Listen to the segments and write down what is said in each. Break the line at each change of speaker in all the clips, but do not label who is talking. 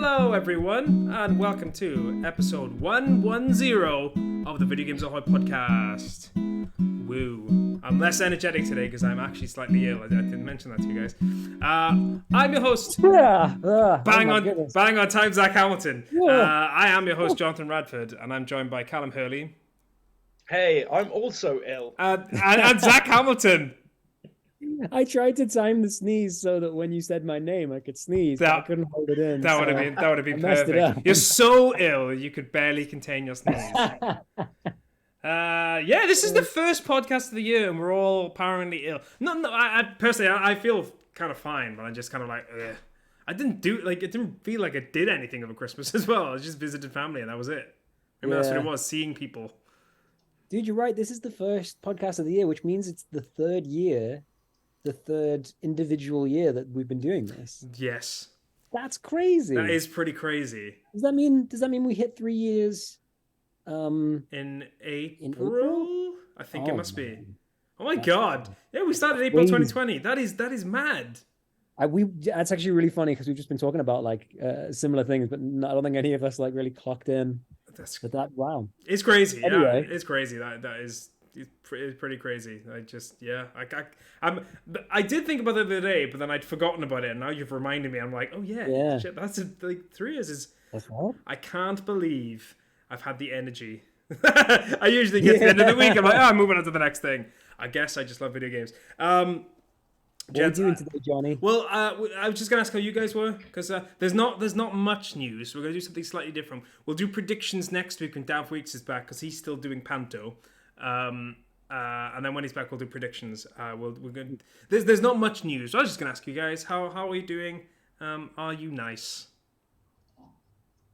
Hello everyone, and welcome to episode 110 of the Video Games Ahoy Podcast. Woo. I'm less energetic today because I'm actually slightly ill. I didn't mention that to you guys. I'm your host. Bang on time, Zach Hamilton. I am your host, Jonathan Radford, and I'm joined by Callum Hurley.
Hey, I'm also ill.
And Zach Hamilton.
I tried to time the sneeze so that when you said my name, I could sneeze, but I couldn't hold it in.
That would have been perfect. You're so ill, you could barely contain your sneeze. This is the first podcast of the year, and we're all apparently ill. I personally, I feel kind of fine, but I'm just kind of like, ugh. It didn't feel like I did anything over Christmas as well. I just visited family, and that was it. Maybe that's what it was, seeing people.
Dude, you're right. This is the first podcast of the year, which means it's the third individual year that we've been doing this.
Yes.
That's crazy.
That is pretty crazy.
Does that mean we hit 3 years
in April? I think it must be. Oh my God.
Fun.
Yeah, we started April 2020. That is mad.
That's actually really funny because we've just been talking about similar things, but I don't think any of us really clocked in. Wow.
It's crazy.
Anyway.
Yeah, it's crazy. That is pretty crazy. I did think about it the other day, but then I'd forgotten about it, and now you've reminded me. I'm like, oh yeah. Shit, that's 3 years is.
That's right. I
can't believe I've had the energy. I usually get to the end of the week. I'm like, I'm moving on to the next thing. I guess I just love video games.
What are you doing today, Johnny?
Well, I was just going to ask how you guys were, because there's not much news. We're going to do something slightly different. We'll do predictions next week when Dav Weeks is back, because he's still doing Panto. And then when he's back, we'll do predictions. We're going. There's not much news. So I was just going to ask you guys, how are you doing? Are you nice?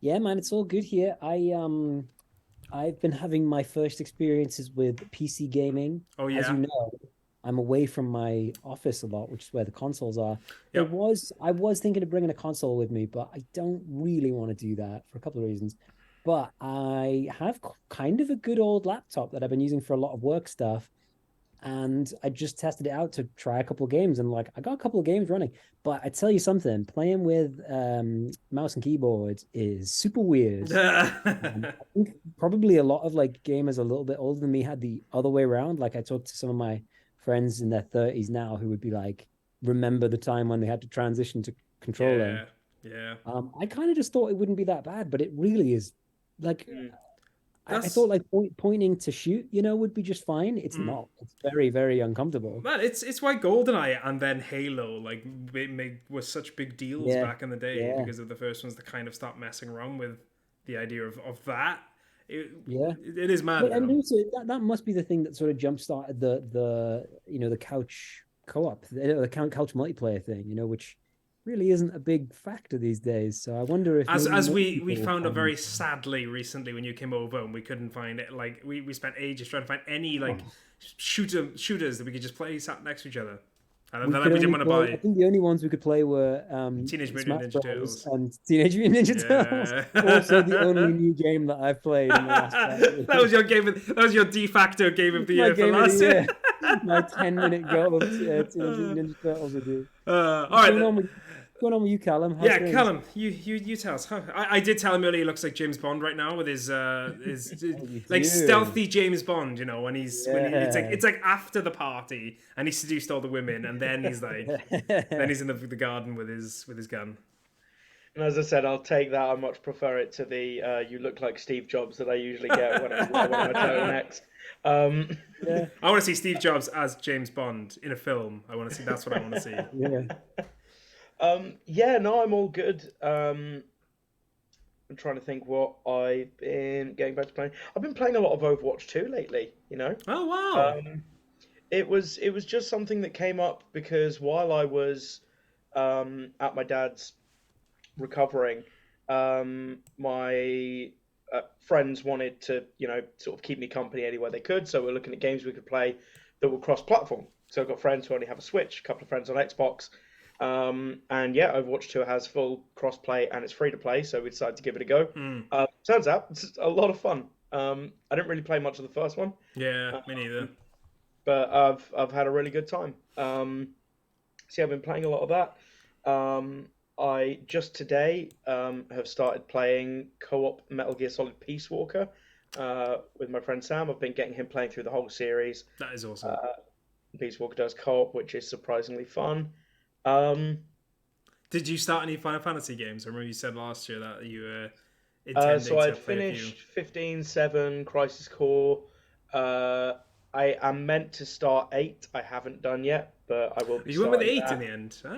Yeah, man, it's all good here. I've been having my first experiences with PC gaming.
Oh yeah.
As you know, I'm away from my office a lot, which is where the consoles are.
Yep.
I was thinking of bringing a console with me, but I don't really want to do that for a couple of reasons. But I have kind of a good old laptop that I've been using for a lot of work stuff. And I just tested it out to try a couple of games. And I got a couple of games running. But I tell you something, playing with mouse and keyboard is super weird. I think probably a lot of gamers a little bit older than me had the other way around. I talked to some of my friends in their 30s now who would be remember the time when they had to transition to controlling.
Yeah.
I kind of just thought it wouldn't be that bad, but it really is. I thought pointing to shoot, would be just fine. It's not. It's very, very uncomfortable.
Man, it's why GoldenEye and then Halo was such big deals back in the day because of the first ones that kind of stopped messing around with the idea of that. It is mad.
And also that must be the thing that sort of jump started the couch co-op, the couch multiplayer thing, which really isn't a big factor these days. So I wonder if
as we found out very sadly recently when you came over and we couldn't find it. We spent ages trying to find any shooters that we could just play sat next to each other. And then we didn't want to buy.
I think the only ones we could play were
Teenage Mutant Ninja Turtles
and Teenage Mutant Ninja Turtles. Also, the only new game that I've played in the last 5 years.
That was your de facto game of the year for last year.
My 10-minute go of Teenage Mutant Ninja Turtles with you.
All right.
What's going on with you, Callum?
Callum, you tell us. I did tell him earlier he looks like James Bond right now with his stealthy James Bond, when it's after the party and he seduced all the women and then he's in the garden with his gun.
And as I said, I'll take that. I much prefer it to the you look like Steve Jobs that I usually get when I tell next.
I want to see Steve Jobs as James Bond in a film. That's what I want to see.
I'm all good. I'm trying to think what I've been getting back to playing. I've been playing a lot of Overwatch 2 lately,
Oh, wow.
It was just something that came up because while I was at my dad's recovering, my friends wanted to, sort of keep me company anywhere they could. So we're looking at games we could play that were cross-platform. So I've got friends who only have a Switch, a couple of friends on Xbox. Overwatch 2 has full cross-play and it's free to play, so we decided to give it a go. Turns out it's a lot of fun. I didn't really play much of the first one.
Yeah, me neither.
But I've had a really good time. I've been playing a lot of that. I just today have started playing co-op Metal Gear Solid Peace Walker with my friend Sam. I've been getting him playing through the whole series.
That is awesome.
Peace Walker does co-op, which is surprisingly fun. Um,
Did you start any Final Fantasy games? I remember you said last year that you were intending
so
to
I'd
play a few.
finished 15, 7, Crisis Core. I am meant to start 8. I haven't done yet, but I will be
You went with
starting
8
that.
in the end. Ah,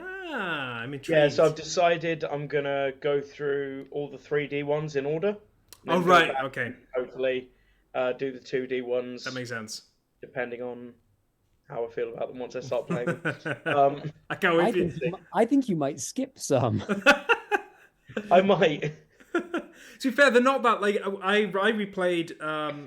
I'm
Yeah,
intrigued.
so I've decided I'm gonna go through all the 3D ones in order.
Oh,
Then go
right.
back
Okay.
and hopefully do the 2D ones,
That makes sense.
depending on how I feel about them once I start playing them. Um,
I can't wait for you.
I think you might skip some.
I might.
To be fair, they're not that like I replayed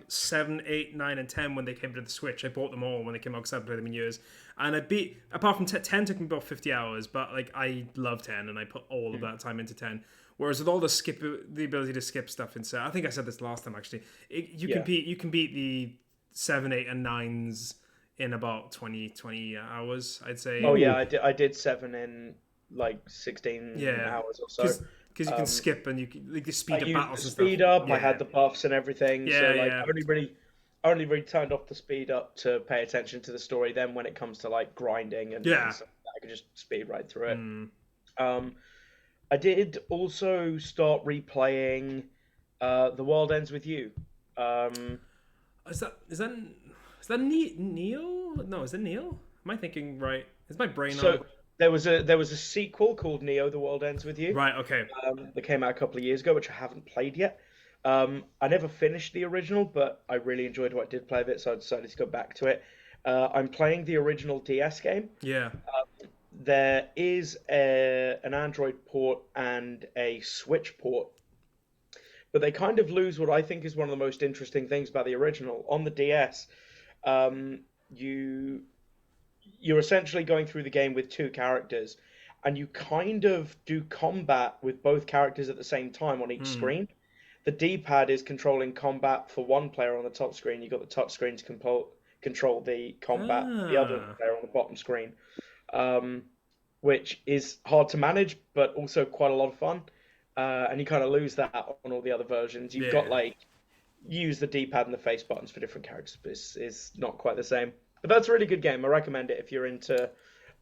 7, 8, 9, and 10 when they came to the Switch. I bought them all when they came out because I haven't played them in years. And I beat apart from 10 took me about 50 hours, but like I love 10 and I put all of that time into 10. Whereas with all the ability to skip stuff inside, I think I said this last time actually. You can beat the 7, 8, and 9s in about 20 hours, I'd say.
Oh yeah, I did 7 in like 16 hours or so.
Because you can skip and you can like the speed
I
of
used
battles
the
and stuff.
speed up.
Yeah.
I had the buffs and everything.
Yeah,
so like
yeah.
I only really turned off the speed up to pay attention to the story. Then when it comes to like grinding and stuff like that, I can just speed right through it. I did also start replaying The World Ends With You.
Is that Neo? No, is it Neo? Am I thinking right? Is my brain on?
There was a sequel called Neo: The World Ends With You.
Right. Okay.
That came out a couple of years ago, which I haven't played yet. I never finished the original, but I really enjoyed what I did play of it, so I decided to go back to it. I'm playing the original DS game.
Yeah.
There is an Android port and a Switch port, but they kind of lose what I think is one of the most interesting things about the original. On the DS, you're essentially going through the game with two characters, and you kind of do combat with both characters at the same time on each screen. The D-pad is controlling combat for one player on the top screen. You've got the touch screen to control the combat for the other player on the bottom screen, which is hard to manage, but also quite a lot of fun. And you kind of lose that on all the other versions. You've got like use the D-pad and the face buttons for different characters, but it's not quite the same. But that's a really good game. I recommend it if you're into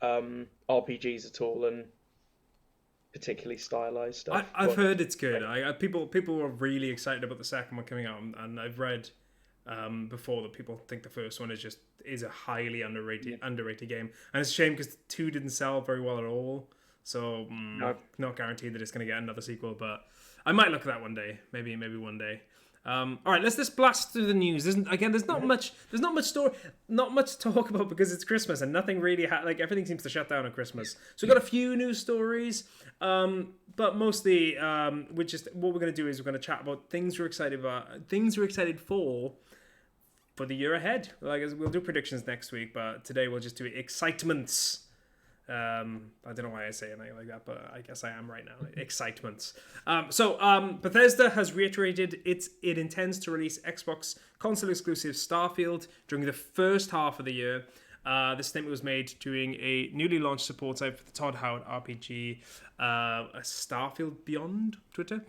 RPGs at all and particularly stylized stuff.
I've heard it's good. People were really excited about the second one coming out, and I've read before that people think the first one is a highly underrated game, and it's a shame because 2 didn't sell very well at all. So not guaranteed that it's going to get another sequel, but I might look at that one day. Maybe one day. All right, let's just blast through the news. There's not much story, not much to talk about because it's Christmas and nothing really everything seems to shut down on Christmas. So we've got a few news stories, but mostly what we're going to do is we're going to chat about things we're excited for the year ahead. We'll do predictions next week, but today we'll just do excitements. I don't know why I say it like that, but I guess I am right now. Excitements. Bethesda has reiterated it intends to release Xbox console exclusive Starfield during the first half of the year. This statement was made during a newly launched support site for the Todd Howard RPG Starfield Beyond Twitter,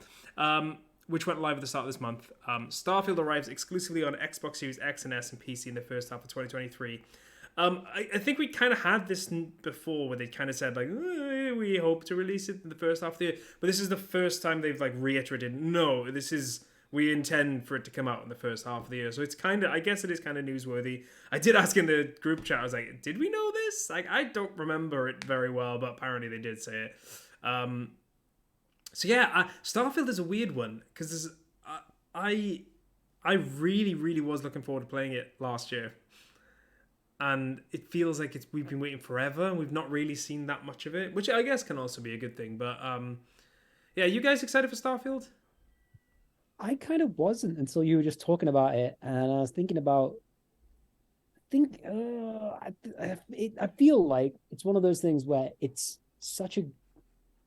which went live at the start of this month. Starfield arrives exclusively on Xbox Series X and S and PC in the first half of 2023. I think we kind of had this before where they kind of said we hope to release it in the first half of the year, but this is the first time they've reiterated no, we intend for it to come out in the first half of the year. So it's I guess it is kind of newsworthy. I did ask in the group chat, I was like, did we know this? I don't remember it very well, but apparently they did say it. Starfield is a weird one because I really, really was looking forward to playing it last year. And it feels like we've been waiting forever and we've not really seen that much of it, which I guess can also be a good thing. But you guys excited for Starfield?
I kind of wasn't until you were just talking about it, and I was thinking about. I feel like it's one of those things where it's such a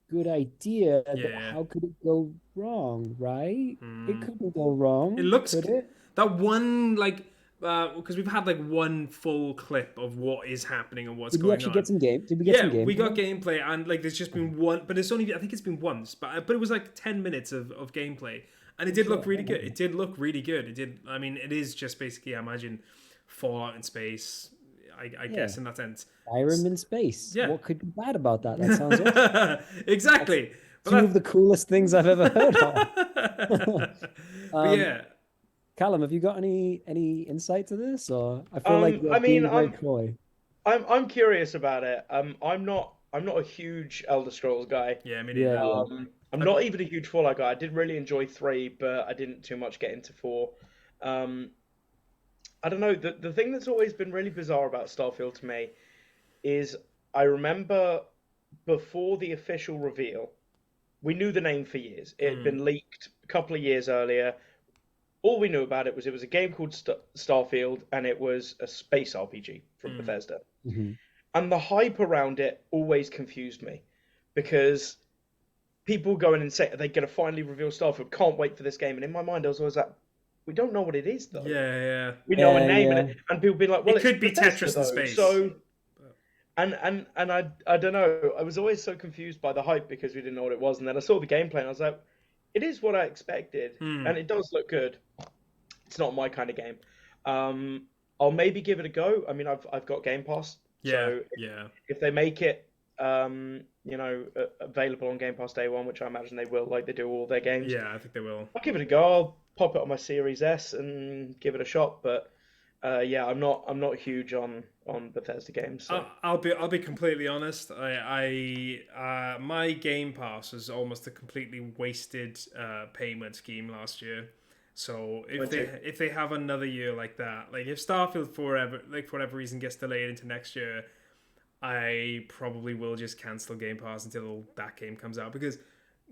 good idea that how could it go wrong, right? It couldn't go wrong.
It looks
could it?
That one because we've had like one full clip of what is happening and what's
Did we
going
actually
on.
get some game? Did we get some game?
We got gameplay, and like there's just been one, but it's only I think it's been once, but it was like 10 minutes of gameplay, and it did look really good. It did look really good. It did. I mean, it is just basically, I imagine, Fallout in space. I guess in that sense.
Skyrim in space.
Yeah.
What could be bad about that? That sounds awesome.
Exactly.
Two of the coolest things I've ever heard of.
But yeah.
Callum, have you got any insight to this, or I feel like you're being very coy.
I'm curious about it. I'm not a huge Elder Scrolls guy.
Yeah, me neither.
I'm not even a huge Fallout guy. I did really enjoy 3, but I didn't too much get into 4. I don't know. The thing that's always been really bizarre about Starfield to me is I remember before the official reveal, we knew the name for years. It had been leaked a couple of years earlier. All we knew about it was a game called Starfield, and it was a space RPG from Bethesda.
Mm-hmm.
And the hype around it always confused me, because people go in and say they're going to finally reveal Starfield. Can't wait for this game. And in my mind, I was always like, we don't know what it is, though.
Yeah.
We know a name, and people be like, well,
it could be
Bethesda,
Tetris in space.
So, and I don't know. I was always so confused by the hype because we didn't know what it was, and then I saw the gameplay and I was like, it is what I expected, and it does look good. It's not my kind of game. I'll maybe give it a go. I mean, I've got Game Pass. So if they make it, available on Game Pass day one, which I imagine they will, like they do all their games.
Yeah, I think they will.
I'll give it a go. I'll pop it on my Series S and give it a shot. But I'm not huge on Bethesda games. So.
I'll be completely honest. My Game Pass was almost a completely wasted payment scheme last year. So if they have another year like that, like if Starfield for whatever reason gets delayed into next year, I probably will just cancel Game Pass until that game comes out, because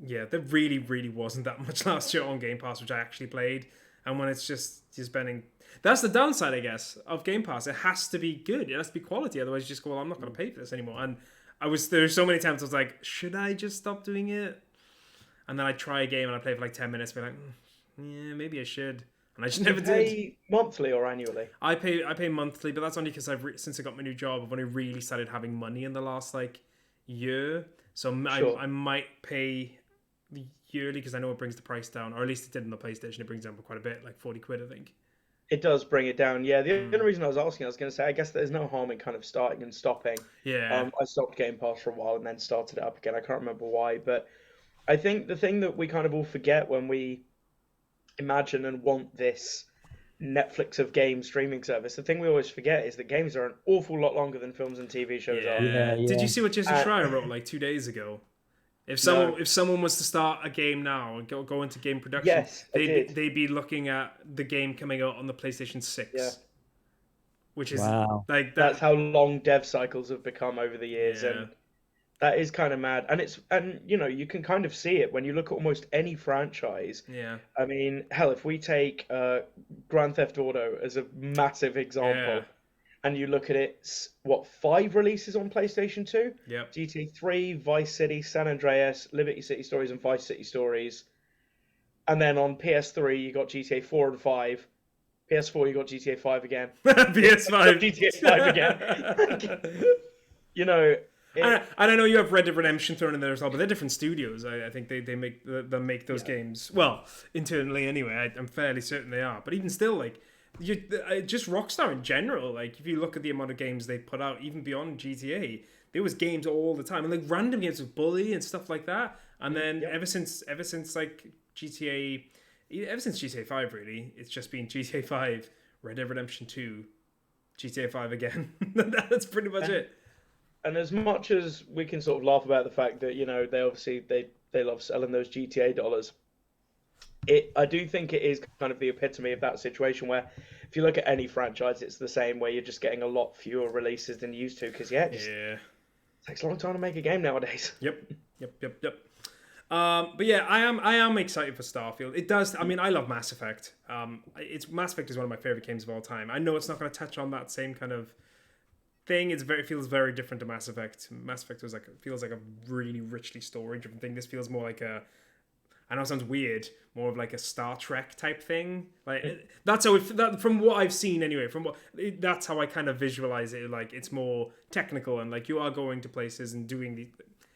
there really, really wasn't that much last year on Game Pass which I actually played. And when it's just you're spending, that's the downside, I guess, of Game Pass. It has to be good. It has to be quality. Otherwise you just go, well, I'm not going to pay for this anymore. And there's so many times I was like, should I just stop doing it? And then I try a game and I play for like 10 minutes and be like, yeah, maybe I should. And I just never did.
Pay monthly or annually?
I pay monthly, but that's only because since I got my new job, I've only really started having money in the last year. So I might pay yearly because I know it brings the price down, or at least it did on the PlayStation. It brings down quite a bit, like 40 quid, I think.
It does bring it down. Yeah, the only reason I was asking, I was going to say, I guess there's no harm in kind of starting and stopping.
Yeah.
I stopped Game Pass for a while and then started it up again. I can't remember why, but I think the thing that we kind of all forget when we imagine and want this Netflix of game streaming service, the thing we always forget is that games are an awful lot longer than films and TV shows are.
Yeah.
Did you see what Jason Schreier wrote like 2 days ago? If someone was to start a game now and go into game production, they'd be looking at the game coming out on the PlayStation 6.
Yeah.
Which is
like that's how long dev cycles have become over the years, and that is kind of mad. And you can kind of see it when you look at almost any franchise.
Yeah.
I mean, hell, if we take Grand Theft Auto as a massive example, and you look at it, 5 releases on PlayStation 2?
Yep.
GTA 3, Vice City, San Andreas, Liberty City Stories, and Vice City Stories. And then on PS3, you got GTA 4 and 5. PS4, you got GTA 5 again.
PS5.
GTA 5 again.
I don't know, you have Red Dead Redemption thrown in there as well, but they're different studios. I think they make those games. Well, internally anyway, I'm fairly certain they are. But even still, just Rockstar in general, like if you look at the amount of games they put out, even beyond GTA, there was games all the time, and like random games with Bully and stuff like that. And then ever since like GTA 5, really, it's just been GTA 5, Red Dead Redemption 2, GTA 5 again. That's pretty much it.
And as much as we can sort of laugh about the fact that they obviously they love selling those GTA dollars, I do think it is kind of the epitome of that situation where if you look at any franchise, it's the same, where you're just getting a lot fewer releases than you used to, because it takes a long time to make a game nowadays.
Yep. But yeah, I am excited for Starfield. It does. I mean, I love Mass Effect. Mass Effect is one of my favorite games of all time. I know it's not going to touch on that same kind of thing. It feels very different to Mass Effect. Mass Effect feels like a really richly story driven thing. This feels more like I know it sounds weird, more of like a Star Trek type thing. Like that's how from what I've seen anyway. That's how I kind of visualize it. Like it's more technical and like you are going to places and doing the.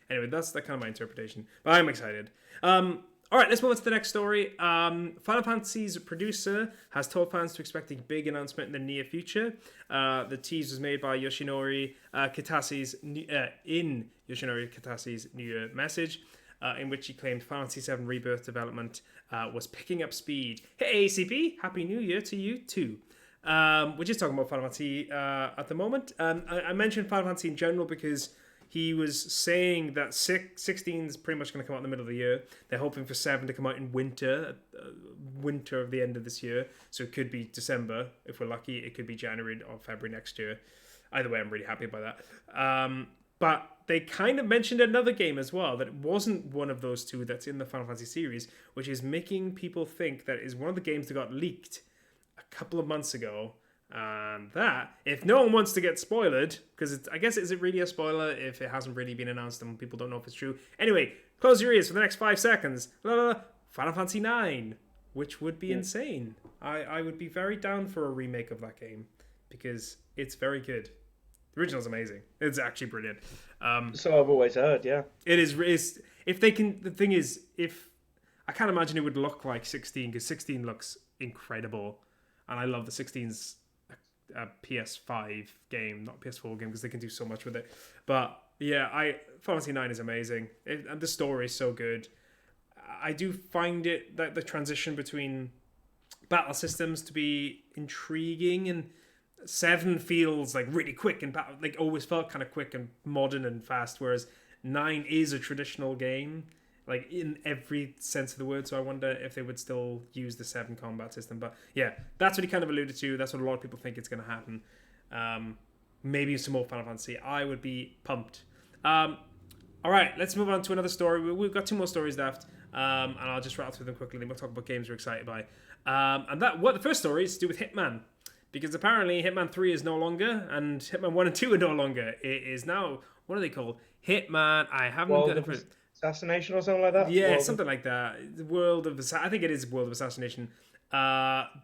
Anyway, that's kind of my interpretation. But I'm excited. All right, let's move on to the next story. Final Fantasy's producer has told fans to expect a big announcement in the near future. The tease was made by Yoshinori Kitase's in Yoshinori Kitase's New Year message, in which he claimed Final Fantasy VII Rebirth development was picking up speed. Hey ACP, Happy New Year to you too. We're just talking about Final Fantasy at the moment. I mentioned Final Fantasy in general because he was saying that 16 is pretty much going to come out in the middle of the year. They're hoping for 7 to come out in winter of the end of this year. So it could be December, if we're lucky. It could be January or February next year. Either way, I'm really happy about that. But they kind of mentioned another game as well that wasn't one of those two that's in the Final Fantasy series, which is making people think that is one of the games that got leaked a couple of months ago. And that, if no one wants to get spoiled, because I guess is it really a spoiler if it hasn't really been announced and people don't know if it's true. Anyway, close your ears for the next 5 seconds. Final Fantasy IX, which would be insane. I would be very down for a remake of that game because it's very good. The original's amazing. It's actually brilliant.
So I've always heard, yeah.
It is. If they can, the thing is, if I can't imagine it would look like 16 because 16 looks incredible, and I love the 16's. A PS5 game, not PS4 game, because they can do so much with it. But yeah, Final Fantasy IX is amazing, and the story is so good. I do find it that the transition between battle systems to be intriguing, and 7 feels like really quick and like always felt kind of quick and modern and fast, whereas 9 is a traditional game. Like in every sense of the word, so I wonder if they would still use the 7 combat system. But yeah, that's what he kind of alluded to. That's what a lot of people think it's going to happen. Maybe some more Final Fantasy. I would be pumped. All right, let's move on to another story. We've got 2 more stories left, and I'll just rattle through them quickly. Then we'll talk about games we're excited by. And the first story is to do with Hitman, because apparently Hitman 3 is no longer, and Hitman 1 and 2 are no longer. It is now, what are they called? Hitman. I haven't got it for it.
Assassination or something like that?
Yeah, something like that. I think it is World of Assassination.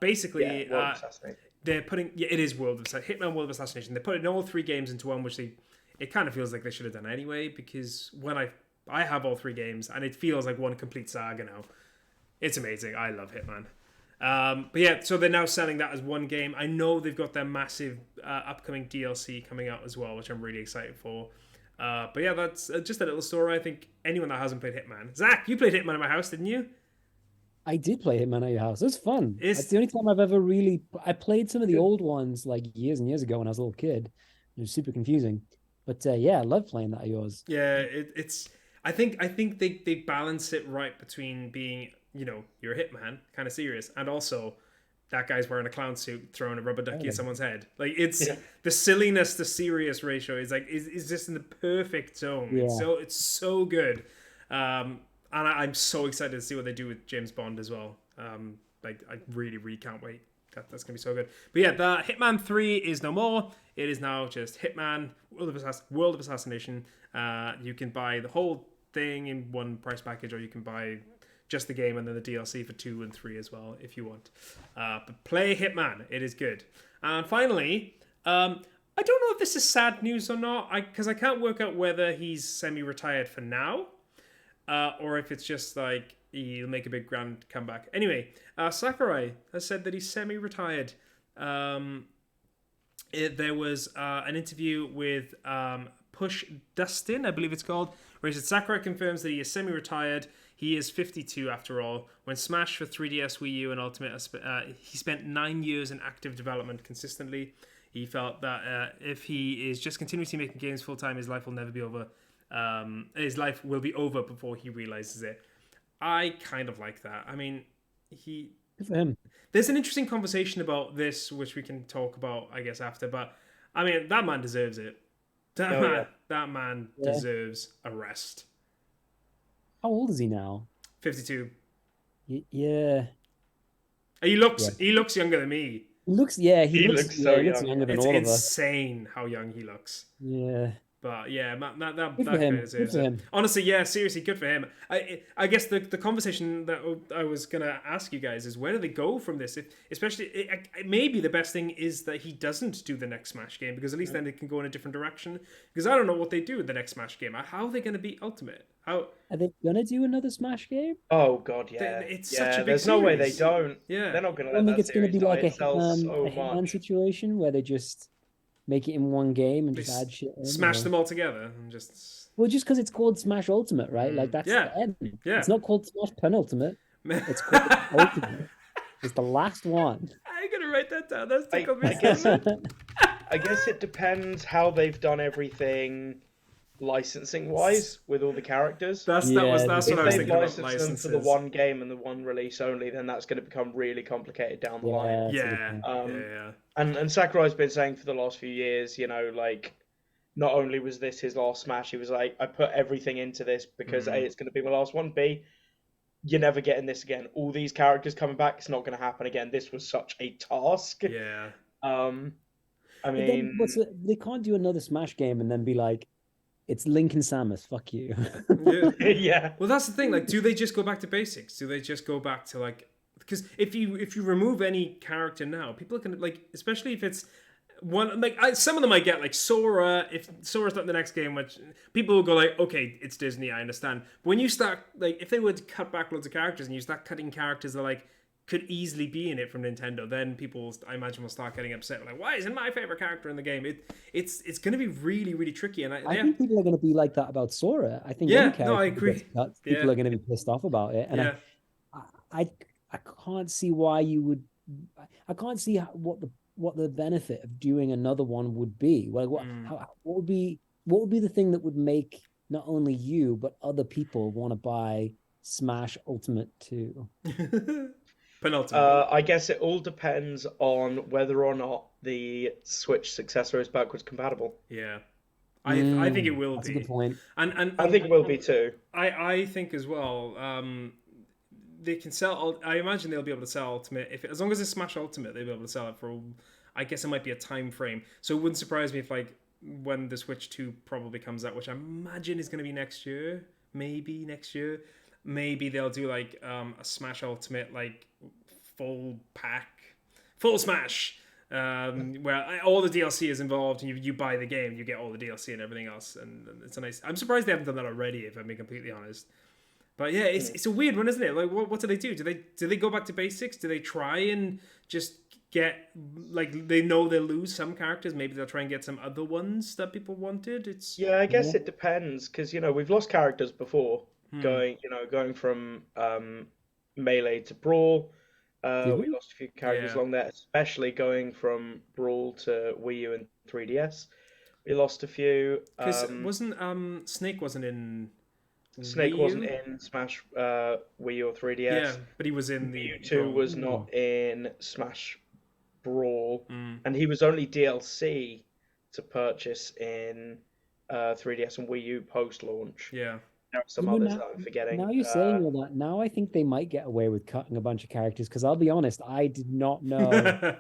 Basically,
World of Assassination.
They're putting... Yeah, it is World of Assassination. Hitman World of Assassination. They're putting all 3 games into one, which it kind of feels like they should have done anyway, because when I have all 3 games, and it feels like one complete saga now. It's amazing. I love Hitman. But yeah, so they're now selling that as one game. I know they've got their massive upcoming DLC coming out as well, which I'm really excited for. But yeah, that's just a little story. I think anyone that hasn't played Hitman. Zach, you played Hitman at my house, didn't you?
I did play Hitman at your house. It was fun. It's the only time I've ever really... I played some of the old ones like years and years ago when I was a little kid. It was super confusing. But yeah, I love playing that at yours.
Yeah, it's... I think they balance it right between being, you're a hitman, kind of serious, and also that guy's wearing a clown suit throwing a rubber ducky at someone's head. Like it's the silliness to serious ratio is like is just in the perfect zone. Yeah. It's so good. And I'm so excited to see what they do with James Bond as well. Like I really, really can't wait. That's gonna be so good. But yeah, the Hitman 3 is no more. It is now just Hitman World of Assassination. You can buy the whole thing in one price package, or you can buy just the game and then the DLC for 2 and 3 as well if you want. But play Hitman. It is good. And finally, I don't know if this is sad news or not, because I can't work out whether he's semi-retired for now, or if it's just like he'll make a big grand comeback. Anyway, Sakurai has said that he's semi-retired. There was an interview with Push Dustin, I believe it's called, where he said Sakurai confirms that he is semi-retired. He is 52 after all. When Smash for 3DS, Wii U, and Ultimate, he spent 9 years in active development consistently. He felt that if he is just continuously making games full time, his life will never be over. His life will be over before he realizes it. I kind of like that. I mean,
Good for him.
There's an interesting conversation about this, which we can talk about, I guess, after. But I mean, that man deserves it. That man deserves a rest.
How old is he now?
52.
Yeah.
He looks younger than me.
He looks younger than all of us.
It's insane how young he looks.
Yeah.
But yeah, that
Good for him.
is
Good for him.
honestly, yeah, seriously, good for him. I guess the conversation that I was gonna ask you guys is where do they go from this? Especially, maybe the best thing is that he doesn't do the next Smash game, because at least then they can go in a different direction. Because I don't know what they do in the next Smash game. How are they gonna beat Ultimate? How
Are they gonna do another Smash game?
Oh god, yeah.
It's such a big
There's no way they
series.
don't.
Yeah.
They're not gonna
I
let
think
that
it's gonna
series
be like
die. It sells so
a Hitman
much.
situation where they just make it in one game and
They
just add shit in.
smash
or-
them all together and just
Well, just because it's called Smash Ultimate, right? Like that's
Yeah.
the end.
Yeah.
It's not called Smash Penultimate. It's called Ultimate. It's the last one.
I'm gonna write that down. That's tickled me
I
so
guess-
much.
I guess it depends how they've done everything licensing wise with all the characters.
That's
Yeah,
what I was
If
thinking
they've
about
licensed them
licenses.
for the one game and the one release only, then that's going to become really complicated down the line.
that's a good
Yeah,
point.
yeah.
And Sakurai's been saying for the last few years, you know, like, not only was this his last Smash, he was like, I put everything into this because A, it's going to be my last one. B, you're never getting this again. All these characters coming back, it's not going to happen again. This was such a task.
Yeah.
I
But then
mean,
they can't do another Smash game and then be like, it's Link and Samus. Fuck you.
Yeah.
yeah.
Well, that's the thing. Like, do they just go back to basics? Do they just go back to like? Because if you remove any character now, people are gonna like, especially if it's one like some of them I get like Sora. If Sora's not in the next game, which people will go like, okay, it's Disney, I understand. But when you start like, if they were to cut back loads of characters and you start cutting characters that like could easily be in it from Nintendo, then people, I imagine, will start getting upset. Like, why isn't my favorite character in the game? It's going to be really, really tricky. And
I think people are going to be like that about Sora. I think
Yeah,
any
no,
character
I
that
agree.
gets cut,
Yeah.
people are going to be pissed off about it. And
yeah,
I can't see why you would. I can't see what the benefit of doing another one would be. Like, what would be the thing that would make not only you but other people want to buy Smash Ultimate 2?
Penultimate.
I guess it all depends on whether or not the Switch successor is backwards compatible.
Yeah, I think it will
That's
be.
a good point.
And
I think it will be too.
I think as well. They can sell. I imagine they'll be able to sell Ultimate as long as it's Smash Ultimate. They'll be able to sell it for. I guess it might be a time frame. So it wouldn't surprise me if like when the Switch 2 probably comes out, which I imagine is going to be next year. Maybe next year. Maybe they'll do like a Smash Ultimate like full Smash. Where all the DLC is involved, and you buy the game, you get all the DLC and everything else, and it's a nice. I'm surprised they haven't done that already, if I'm being completely honest. But yeah, it's a weird one, isn't it? Like, what do they do? Do they go back to basics? Do they try and just get like they know they'll lose some characters? Maybe they'll try and get some other ones that people wanted.
Yeah, I guess it depends because we've lost characters before going from Melee to Brawl. We lost a few characters along there, especially going from Brawl to Wii U and 3DS. We lost a few.
Because Snake wasn't in.
Snake
Wii
wasn't
U?
in Smash Wii U or 3DS.
Yeah, but he was in the
Mewtwo was not in Smash Brawl, and he was only DLC to purchase in 3DS and Wii U post-launch.
Yeah.
There are some others that I'm forgetting.
Now you're saying all that. Now I think they might get away with cutting a bunch of characters because I'll be honest, I did not know.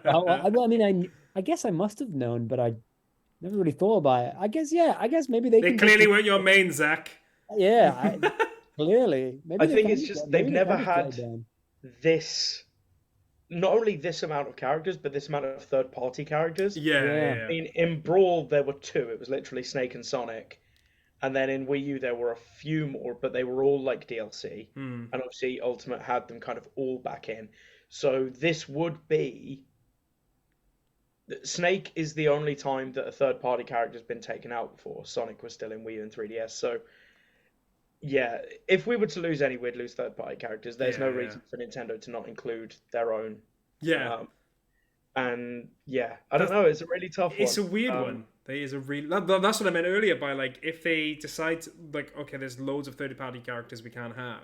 I mean, I guess I must have known, but I never really thought about it. I guess maybe they can
clearly weren't your main, Zach.
Yeah, clearly. Maybe
I
they
think
can
it's
be
just
cut-
they've
maybe they
never
can be cut
had
down.
this, not only this amount of characters, but this amount of third-party characters.
Yeah.
I mean, in Brawl there were two. It was literally Snake and Sonic. And then in Wii U there were a few more, but they were all like DLC. And obviously Ultimate had them kind of all back in. So this would be... Snake is the only time that a third-party character has been taken out before. Sonic was still in Wii U and 3DS. So, yeah, if we were to lose any, we'd lose third-party characters. There's no reason for Nintendo to not include their own.
Yeah.
And, yeah, I don't know. It's a really tough one.
It's a weird one. There is a really... That's what I meant earlier by, like, if they decide, like, okay, there's loads of third-party characters we can't have,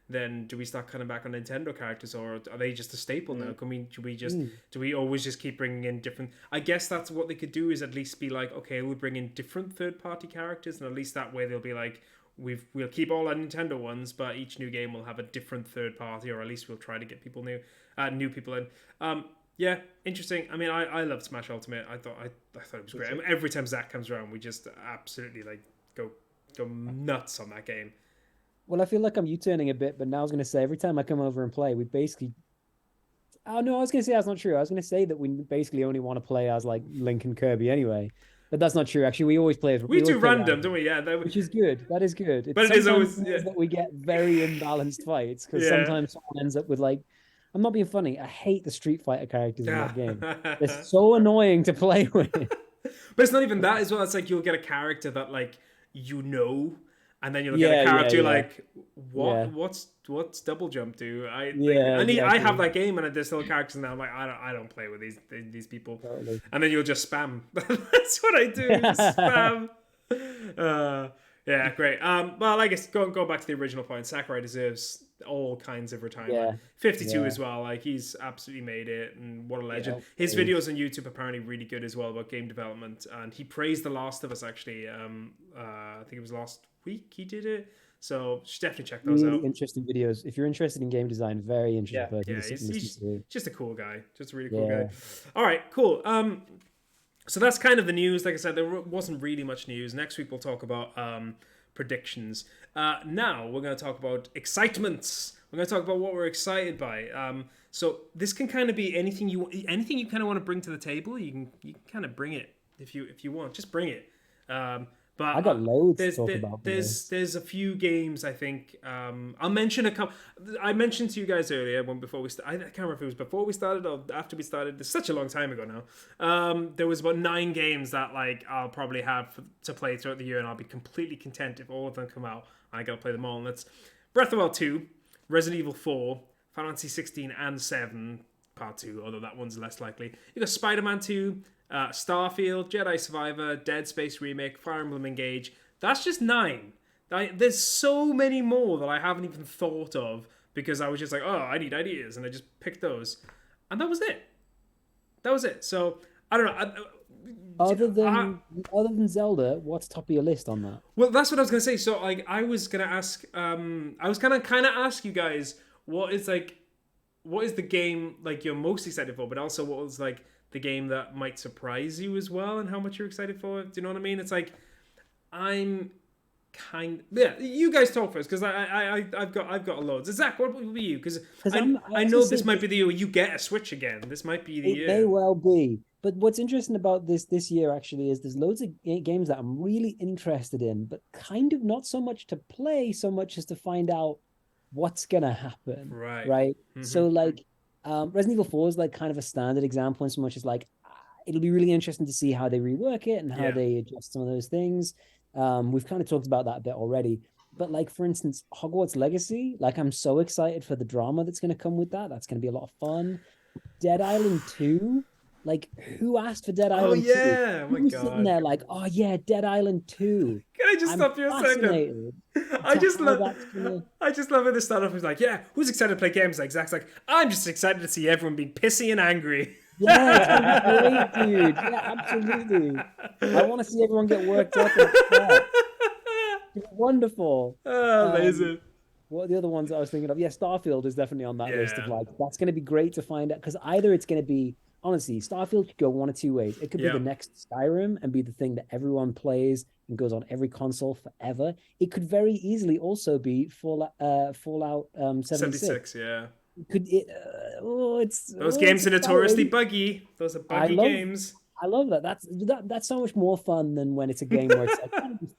then do we start cutting back on Nintendo characters, or are they just a staple now? Do we always just keep bringing in different... I guess that's what they could do, is at least be like, okay, we'll bring in different third-party characters, and at least that way they'll be like, we'll keep all our Nintendo ones, but each new game will have a different third party, or at least we'll try to get people new people in. Yeah, interesting. I mean, I love Smash Ultimate. I thought it was great. I mean, every time Zach comes around, we just absolutely like go nuts on that game.
Well, I feel like I'm U-turning a bit, but now I was going to say every time I come over and play, we basically. Oh no, I was going to say that's not true. I was going to say that we basically only want to play as like Link and Kirby anyway, but that's not true. Actually, we always play as
We do
always play
random,
as,
don't we? Yeah,
which is good. That is good. It's
but it is always
sometimes that we get very imbalanced fights because sometimes someone ends up with like. I'm not being funny. I hate the Street Fighter characters in that game. They're so annoying to play with.
But it's not even that as well. It's like you'll get a character that like and then you'll get a character you're like, what's double jump do? I have that game and there's still characters now. I'm like, I don't play with these people.
Totally.
And then you'll just spam. That's what I do. Spam. Yeah, great. Well, I guess go back to the original point. Sakurai deserves all kinds of retirement.
Yeah.
52 as well. Like he's absolutely made it, and what a legend. His videos on YouTube apparently really good as well about game development, and he praised The Last of Us actually. I think it was last week he did it. So you should definitely check those out.
Interesting videos. If you're interested in game design, very interesting person.
Yeah, he's just a cool guy. Just a really cool guy. All right, cool. So that's kind of the news. Like I said, there wasn't really much news. Next week we'll talk about predictions. Now we're going to talk about excitements. We're going to talk about what we're excited by. So this can kind of be anything you kind of want to bring to the table. You can kind of bring it if you want. Just bring it. But
I got loads to talk about.
There's a few games I think. I'll mention a couple. I mentioned to you guys earlier before we I can't remember if it was before we started or after we started. It's such a long time ago now. There was about 9 games that like I'll probably have to play throughout the year, and I'll be completely content if all of them come out. I gotta play them all. And that's Breath of the Wild 2, Resident Evil 4, Final Fantasy 16 and 7 Part 2, although that one's less likely. You got Spider-Man 2. Starfield, Jedi Survivor, Dead Space Remake, Fire Emblem Engage. That's just 9. There's so many more that I haven't even thought of because I was just like, oh, I need ideas, and I just picked those, and that was it. So I don't know.
Other than Zelda, what's top of your list on that?
Well, that's what I was gonna say. So like, I was gonna ask. I was gonna kind of ask you guys what is the game like you're most excited for, but also what was like the game that might surprise you as well, and how much you're excited for it. Do you know what I mean? It's like you guys talk first because I've got loads. Zach, what will be you? Because I know this might be the year you get a Switch again. This might be the year.
It may well be. But what's interesting about this year actually is there's loads of games that I'm really interested in, but kind of not so much to play, so much as to find out what's gonna happen. Right. Mm-hmm. So like. Resident Evil 4 is like kind of a standard example in so much as like it'll be really interesting to see how they rework it and how they adjust some of those things. We've kind of talked about that a bit already, but like for instance, Hogwarts Legacy, like I'm so excited for the drama that's going to come with that. That's going to be a lot of fun. Dead Island 2, like who asked for Dead Island 2?
Oh yeah, my God.
Sitting there like, oh yeah, Dead Island 2.
Can I just stop you a second? I just love it. The start off was like, yeah, who's excited to play games? Like Zach's like, I'm just excited to see everyone being pissy and angry.
Yeah, it's gonna be great, dude. Yeah, absolutely. I want to see everyone get worked up and upset. It's wonderful.
Oh, amazing.
What are the other ones that I was thinking of? Yeah, Starfield is definitely on that list of like, that's going to be great to find out because either it's going to be, honestly, Starfield could go one of two ways. It could be the next Skyrim and be the thing that everyone plays and goes on every console forever. It could very easily also be Fallout 76.
Yeah.
Those
games are notoriously buggy. Those are buggy games.
I love that. That's so much more fun than when it's a game where it's like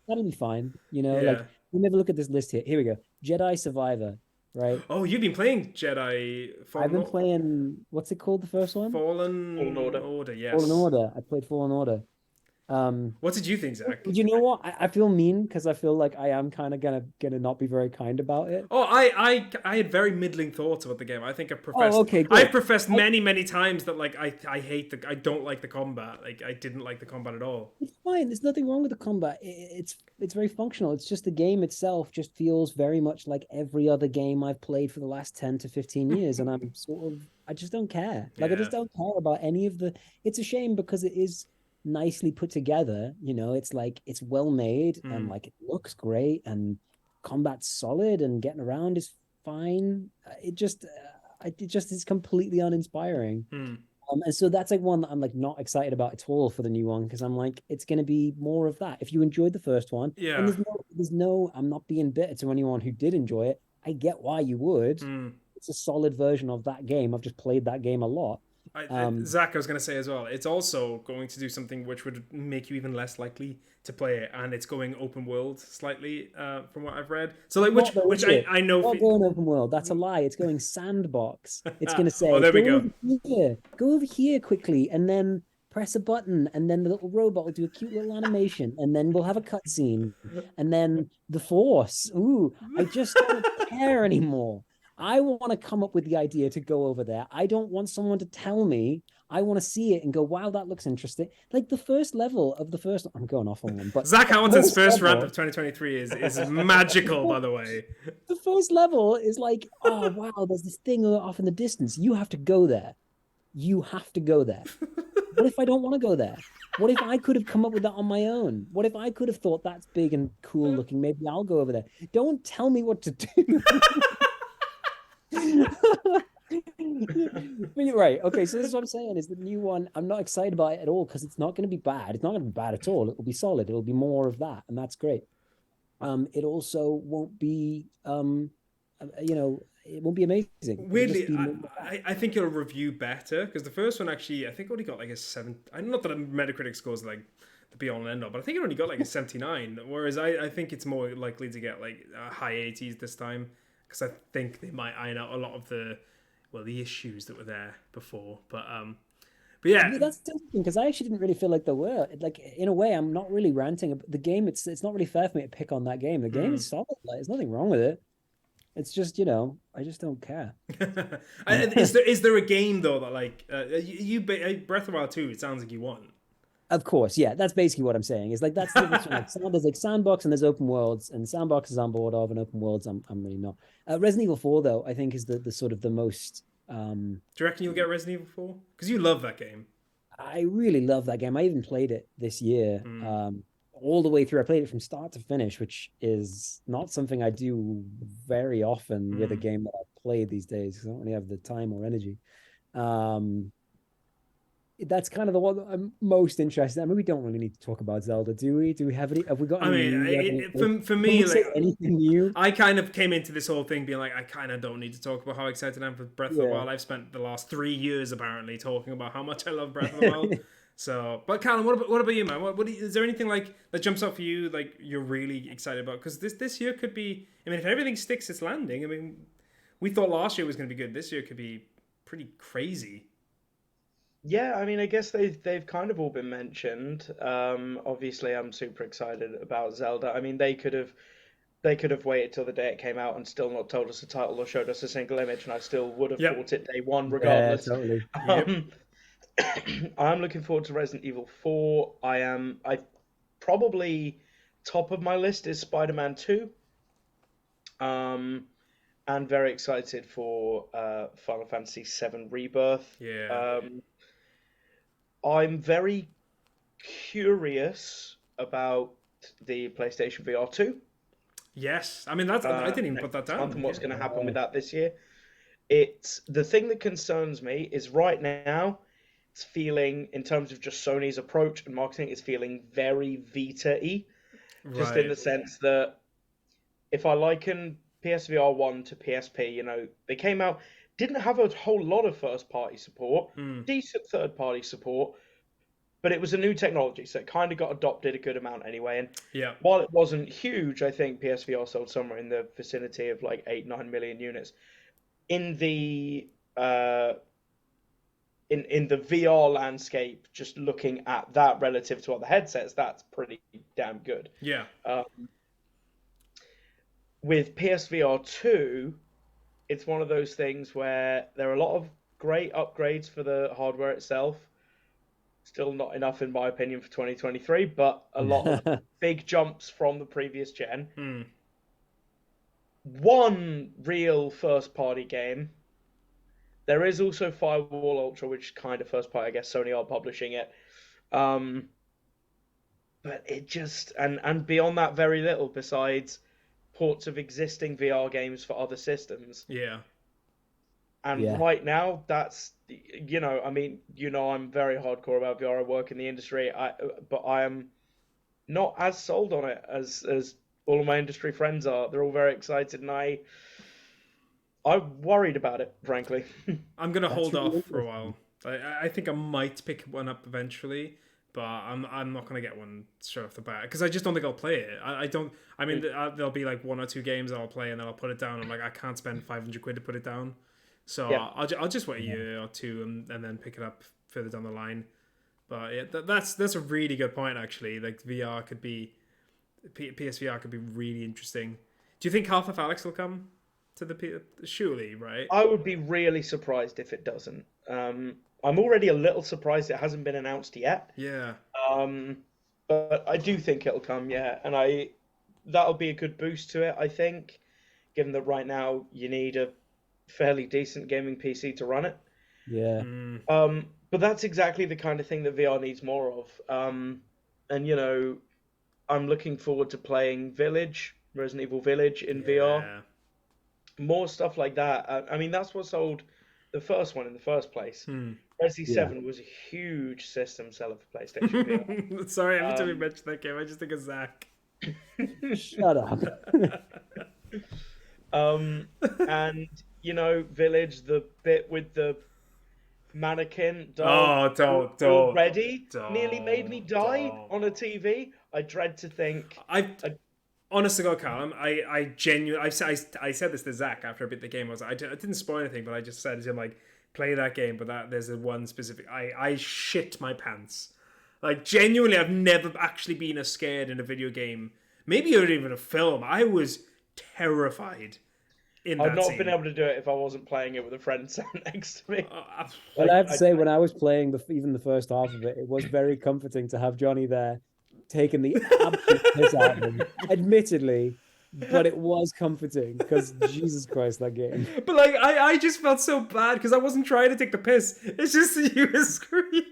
that'll be fine. You know, like we'll never look at this list here. Here we go. Jedi Survivor. Right.
Oh, you've been playing Jedi.
I've been playing. What's it called? The first one.
Fallen Order. Yes.
Fallen Order. I played Fallen Order.
What did you think, Zach?
You know what? I feel mean because I feel like I am kind of gonna not be very kind about it.
Oh, I had very middling thoughts about the game. I think I professed. Oh, okay, good. I've professed many times that like I don't like the combat. Like I didn't like the combat at all.
It's fine. There's nothing wrong with the combat. It's very functional. It's just the game itself just feels very much like every other game I've played for the last 10 to 15 years, and I just don't care. Like I just don't care about any of the. It's a shame because it is nicely put together, you know. It's like it's well made and like it looks great and combat's solid and getting around is fine. It just is completely uninspiring. And so that's like one that I'm like not excited about at all for the new one because I'm like, it's going to be more of that. If you enjoyed the first one, and
Yeah.
I'm not being bitter to anyone who did enjoy it. I get why you would.
Mm.
It's a solid version of that game. I've just played that game a lot.
Zach, I was going to say as well, it's also going to do something which would make you even less likely to play it, and it's going open world slightly, from what I've read. So, like,
Not though,
which
is it?
I know.
Not going open world. That's a lie. It's going sandbox. It's going to
Oh,
say,
there we go.
go over here quickly, and then press a button, and then the little robot will do a cute little animation, and then we'll have a cutscene, and then the force. Ooh, I just don't care anymore. I want to come up with the idea to go over there. I don't want someone to tell me. I want to see it and go, wow, that looks interesting. Like the first level of the first, I'm going off on one, but
Zach Hamilton's first
level,
rant of 2023 is magical, by the way.
the first level is like, oh wow, there's this thing off in the distance. You have to go there. You have to go there. What if I don't want to go there? What if I could have come up with that on my own? What if I could have thought that's big and cool looking? Maybe I'll go over there. Don't tell me what to do. But you're right. Okay, so this is what I'm saying is the new one. I'm not excited about it at all because it's not going to be bad. It's not going to be bad at all. It will be solid. It'll be more of that, and that's great. It also won't be, it won't be amazing.
Weirdly, I think it'll review better because the first one actually, I think only got like a 7. I not that Metacritic scores like the be all and end all, but I think it only got like a 79. Whereas I think it's more likely to get like high 80s this time because I think they might iron out a lot of the issues that were there before. But yeah,
that's interesting because I actually didn't really feel like there were. Like in a way, I'm not really ranting. The game, it's not really fair for me to pick on that game. The game is solid. Like, there's nothing wrong with it. It's just, I just don't care.
Is there a game though that like Breath of the Wild 2? It sounds like you want.
Of course, yeah. That's basically what I'm saying. Is like that's the difference. There's like sandbox and there's open worlds, and sandbox is on board of, and open worlds I'm really not. Resident Evil 4 though, I think is the sort of the most.
Do you reckon you'll get Resident Evil 4? Because you love that game.
I really love that game. I even played it this year. All the way through. I played it from start to finish, which is not something I do very often with a game that I play these days because I don't really have the time or energy. That's kind of the one that I'm most interested in. I mean, we don't really need to talk about Zelda, do we? Do we have any? Have we got? Any
for me, like
anything new?
I kind of came into this whole thing being like, I kind of don't need to talk about how excited I am for Breath of the Wild. I've spent the last 3 years apparently talking about how much I love Breath of the Wild. So, but Callum, what about you, man? Is there anything like that jumps out for you, like you're really excited about? Because this year could be. I mean, if everything sticks its landing. I mean, we thought last year was going to be good. This year could be pretty crazy.
Yeah, I mean, I guess they've kind of all been mentioned. Obviously, I'm super excited about Zelda. I mean, they could have waited till the day it came out and still not told us the title or showed us a single image, and I still would have bought it day one regardless.
Yeah, totally.
I'm looking forward to Resident Evil 4. I probably top of my list is Spider-Man 2. And very excited for Final Fantasy VII Rebirth.
Yeah.
I'm very curious about the PlayStation VR 2.
Yes, I mean that's I didn't even put that down.
And what's going to happen with that this year? It's the thing that concerns me is right now it's feeling, in terms of just Sony's approach and marketing, it's feeling very Vita-y. Just in the sense that if I liken PSVR 1 to PSP, they came out, didn't have a whole lot of first-party support, decent third-party support, but it was a new technology, so it kind of got adopted a good amount anyway. And while it wasn't huge, I think PSVR sold somewhere in the vicinity of like 8-9 million units. In the in the VR landscape, just looking at that relative to other headsets, that's pretty damn good.
Yeah.
With PSVR 2, it's one of those things where there are a lot of great upgrades for the hardware itself. Still not enough, in my opinion, for 2023, but a lot of big jumps from the previous gen. One real first-party game. There is also Firewall Ultra, which is kind of first-party. I guess Sony are publishing it. But it just... And beyond that, very little, besides ports of existing VR games for other systems.
Yeah.
And right now, that's, I mean, I'm very hardcore about VR. I work in the industry, but I am not as sold on it as all of my industry friends are. They're all very excited, and I'm worried about it, frankly.
I'm gonna hold
really
off for a
interesting.
while. I think I might pick one up eventually, but I'm not gonna get one straight off the bat because I just don't think I'll play it. I don't. I mean, there'll be like one or two games that I'll play and then I'll put it down. I'm like, I can't spend 500 quid to put it down, so
Yeah.
I'll just wait a year or two and then pick it up further down the line. But yeah, that's a really good point actually. Like VR could be PSVR could be really interesting. Do you think Half-Life Alyx will come to the surely, right?
I would be really surprised if it doesn't. I'm already a little surprised it hasn't been announced yet.
Yeah.
But I do think it'll come, yeah, and that'll be a good boost to it, I think, given that right now you need a fairly decent gaming PC to run it.
Yeah.
But that's exactly the kind of thing that VR needs more of. And I'm looking forward to playing Resident Evil Village in VR. More stuff like that. I mean, that's what sold the first one in the first place. Resi 7 was a huge system seller for PlayStation VR.
Sorry, every time you mention that game, I just think of Zach.
Shut up.
And Village, the bit with the mannequin
don't
already nearly made me die on a TV. I dread to think.
Honest to God, Callum, I genuinely, I said this to Zach after I beat the game. I didn't spoil anything, but I just said to him, like, play that game, but there's a one specific, I shit my pants. Like, genuinely, I've never actually been as scared in a video game, maybe even a film. I was terrified in that
I'd not
scene.
been able to do it if I wasn't playing it with a friend sat next to me.
Well, I have to say, when I was playing even the first half of it, it was very comforting to have Johnny there taking the absolute piss out of him, admittedly, but it was comforting because Jesus Christ, that game.
But like, I just felt so bad because I wasn't trying to take the piss. It's just that you were screaming.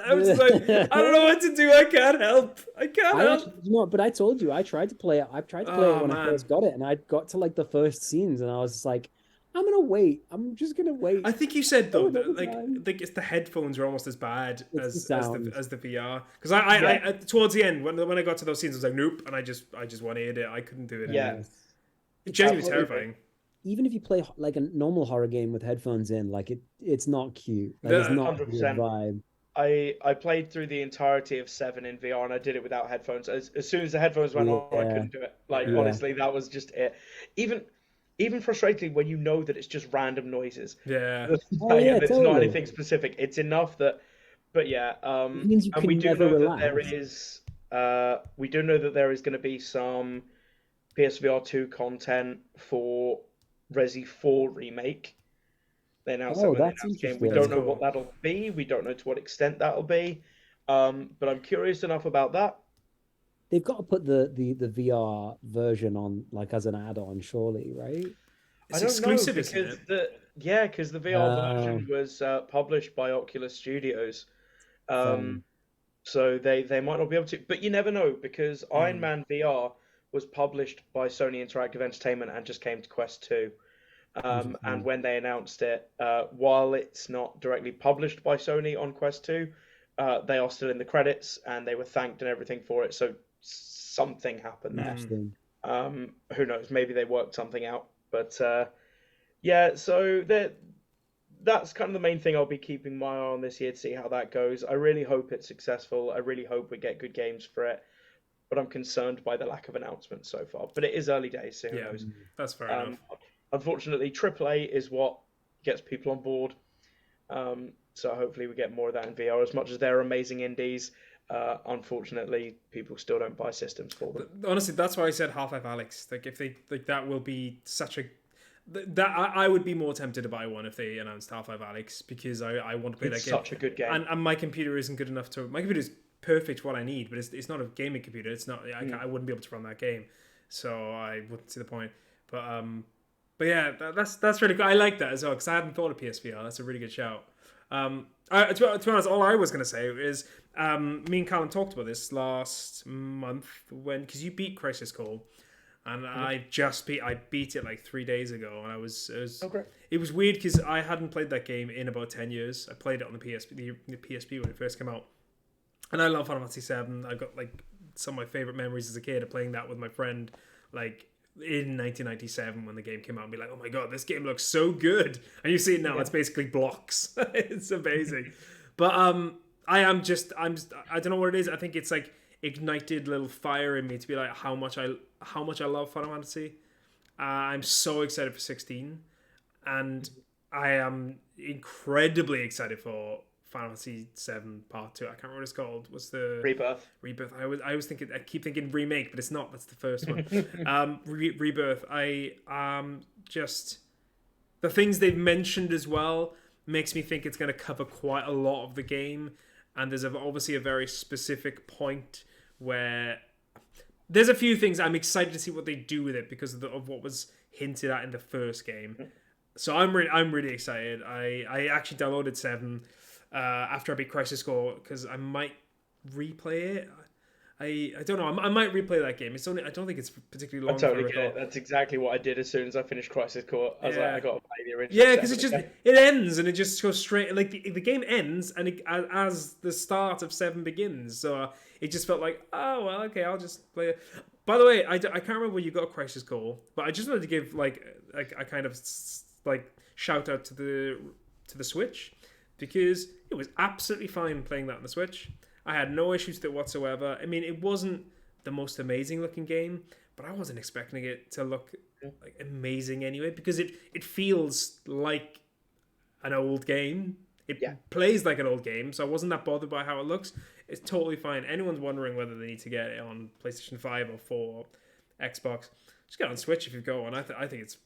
I was like, I don't know what to do. I can't help. Help.
But I told you, I tried to play it. I tried to play it when I first got it, and I got to like the first scenes, and I was just like, I'm gonna wait. I'm just gonna wait.
I think you said though that like it's the headphones are almost as bad as the VR. Because I towards the end when I got to those scenes, I was like, nope, and I just wanted it. I couldn't do it.
Yeah,
it's genuinely terrifying.
Even if you play like a normal horror game with headphones in, like it's not cute. Like, it's not 100%. A vibe.
I played through the entirety of 7 in VR, and I did it without headphones. As soon as the headphones went on, I couldn't do it. Like honestly, that was just it. Even frustratingly, when you know that it's just random noises.
Yeah.
It's totally. Not anything specific. It's enough that, but yeah.
It means you can we do know relax.
That there is. We do know that there is going to be some PSVR 2 content for Resi 4 remake. They announced that when they announced the game. We don't know what that'll be. We don't know to what extent that'll be. But I'm curious enough about that.
They've got to put the VR version on like as an add-on, surely, right?
It's exclusive,
because the VR version was published by Oculus Studios, so they might not be able to. But you never know because Iron Man VR was published by Sony Interactive Entertainment and just came to Quest 2. And when they announced it, while it's not directly published by Sony on Quest 2, they are still in the credits and they were thanked and everything for it. So something happened there. Who knows? Maybe they worked something out. But so that's kind of the main thing I'll be keeping my eye on this year to see how that goes. I really hope it's successful. I really hope we get good games for it. But I'm concerned by the lack of announcements so far. But it is early days, so who knows?
That's fair enough.
Unfortunately, AAA is what gets people on board. So hopefully we get more of that in VR. As much as they're amazing indies, unfortunately, people still don't buy systems for them.
Honestly, that's why I said Half-Life Alyx. Like, if they that will be such a I would be more tempted to buy one if they announced Half-Life Alyx because I want to play that game.
It's such a good game,
and my computer isn't good enough to. My computer is perfect for what I need, but it's not a gaming computer. It's not. I wouldn't be able to run that game, so I wouldn't see the point. But yeah, that's really cool. I like that as well because I hadn't thought of PSVR. That's a really good shout. To be honest, all I was going to say is me and Callum talked about this last month because you beat Crisis Core. and I beat it like 3 days ago, and it was weird because I hadn't played that game in about 10 years. I played it on the PSP when it first came out, and I love Final Fantasy 7. I got like some of my favorite memories as a kid of playing that with my friend, like in 1997 when the game came out, and be like, oh my god, this game looks so good. And you see it now, it's basically blocks. It's amazing. But I don't know what it is. I think it's like ignited a little fire in me to be like how much I love Final Fantasy. I'm so excited for 16, and I am incredibly excited for Final Fantasy 7 Part 2. I can't remember what it's called. What's the Rebirth? I keep thinking remake, but it's not. That's the first one. Rebirth. Just the things they've mentioned as well makes me think it's going to cover quite a lot of the game, and there's obviously a very specific point where there's a few things I'm excited to see what they do with it because of what was hinted at in the first game. So I'm really excited. I actually downloaded 7 after I beat Crisis Core because I might replay it. I don't know. I might replay that game. I don't think it's particularly long.
I totally get it. That's exactly what I did as soon as I finished Crisis Core. I was like, I got to play the original.
Yeah, because it ends and it just goes straight. Like the game ends and as the start of 7 begins. So it just felt like, oh well, okay, I'll just play it. By the way, I can't remember where you got Crisis Core, but I just wanted to give like a kind of like shout out to the Switch because it was absolutely fine playing that on the Switch. I had no issues with it whatsoever. I mean, it wasn't the most amazing looking game, but I wasn't expecting it to look like amazing anyway because it feels like an old game. It plays like an old game, so I wasn't that bothered by how it looks. It's totally fine. Anyone's wondering whether they need to get it on PlayStation 5 or 4 or Xbox, just get it on Switch if you've got one. I think it's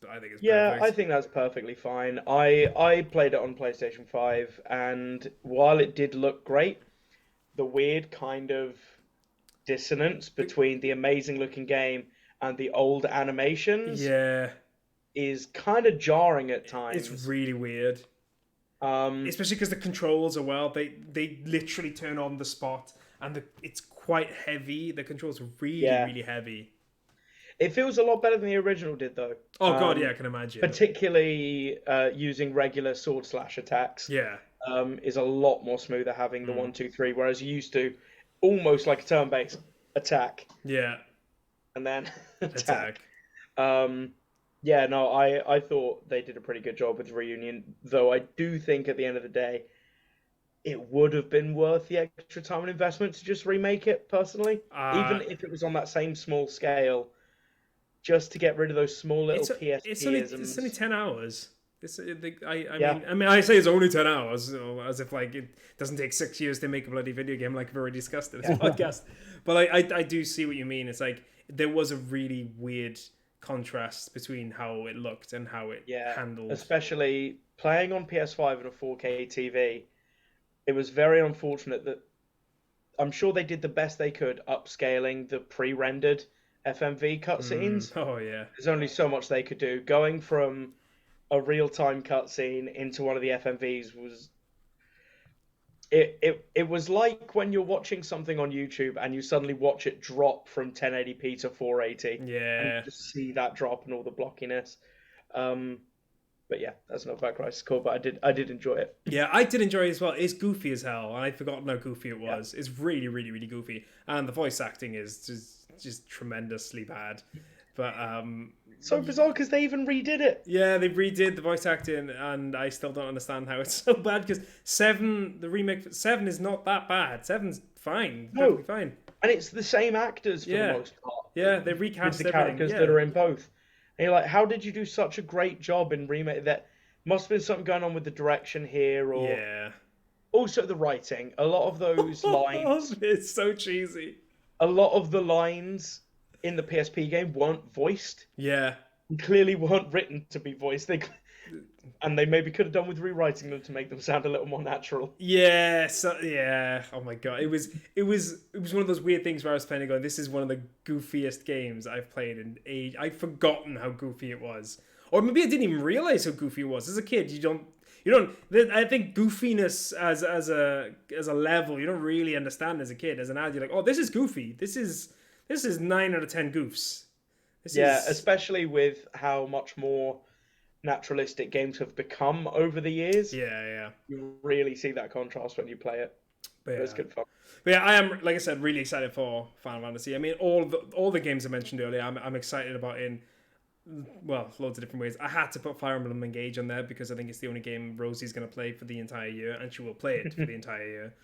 yeah,
perfect.
I think that's perfectly fine. I played it on PlayStation 5, and while it did look great, the weird kind of dissonance between the amazing looking game and the old animations is kind of jarring at times.
It's really weird. Especially because the controls are they literally turn on the spot and it's quite heavy. The controls are really heavy.
It feels a lot better than the original did though.
Oh god, yeah, I can imagine.
Particularly using regular sword slash attacks.
Yeah.
Is a lot more smoother having the 1, 2, 3, whereas you used to almost like a turn-based attack.
Yeah.
And then attack. Yeah, no, I thought they did a pretty good job with Reunion, though I do think at the end of the day, it would have been worth the extra time and investment to just remake it, personally. Even if it was on that same small scale, just to get rid of those small little PS-isms.
It's only 10 hours. I mean, I say it's only 10 hours, as if like it doesn't take 6 years to make a bloody video game, like we've already discussed in this podcast. But I do see what you mean. It's like there was a really weird contrast between how it looked and how it handled.
Especially playing on PS5 and a 4K TV, it was very unfortunate that I'm sure they did the best they could upscaling the pre-rendered FMV cutscenes.
Oh yeah,
there's only so much they could do. Going from a real-time cutscene into one of the FMVs was it was like when you're watching something on YouTube and you suddenly watch it drop from 1080p to 480.
Yeah,
and you just see that drop and all the blockiness. But yeah, that's not about Crisis Core, but I did enjoy it.
Yeah, I did enjoy it as well. It's goofy as hell, and I'd forgotten how goofy it was. Yeah. It's really, really, really goofy, and the voice acting is just tremendously bad. But
so bizarre because they even redid it.
Yeah, they redid the voice acting, and I still don't understand how it's so bad. Because the remake 7 is not that bad. 7's fine, perfectly fine,
and it's the same actors for the most part.
Yeah, they recast
the characters that are in both. And you're like, how did you do such a great job in remake? That must have been something going on with the direction here, or also the writing. A lot of those lines,
it's so cheesy.
A lot of the lines in the PSP game weren't voiced.
Yeah.
Clearly weren't written to be voiced. And they maybe could have done with rewriting them to make them sound a little more natural.
Yeah, oh my god. It was one of those weird things where I was playing and going, this is one of the goofiest games I've played in age. I've forgotten how goofy it was. Or maybe I didn't even realize how goofy it was. As a kid, you don't I think goofiness as a level you don't really understand as a kid. As an adult, you're like, oh, this is goofy. This is 9 out of 10 goofs.
Especially with how much more naturalistic games have become over the years.
Yeah.
You really see that contrast when you play it.
But
It's good fun.
But yeah, I am, like I said, really excited for Final Fantasy. I mean, all the games I mentioned earlier, I'm excited about in, well, loads of different ways. I had to put Fire Emblem Engage on there because I think it's the only game Rosie's going to play for the entire year, and she will play it for the entire year.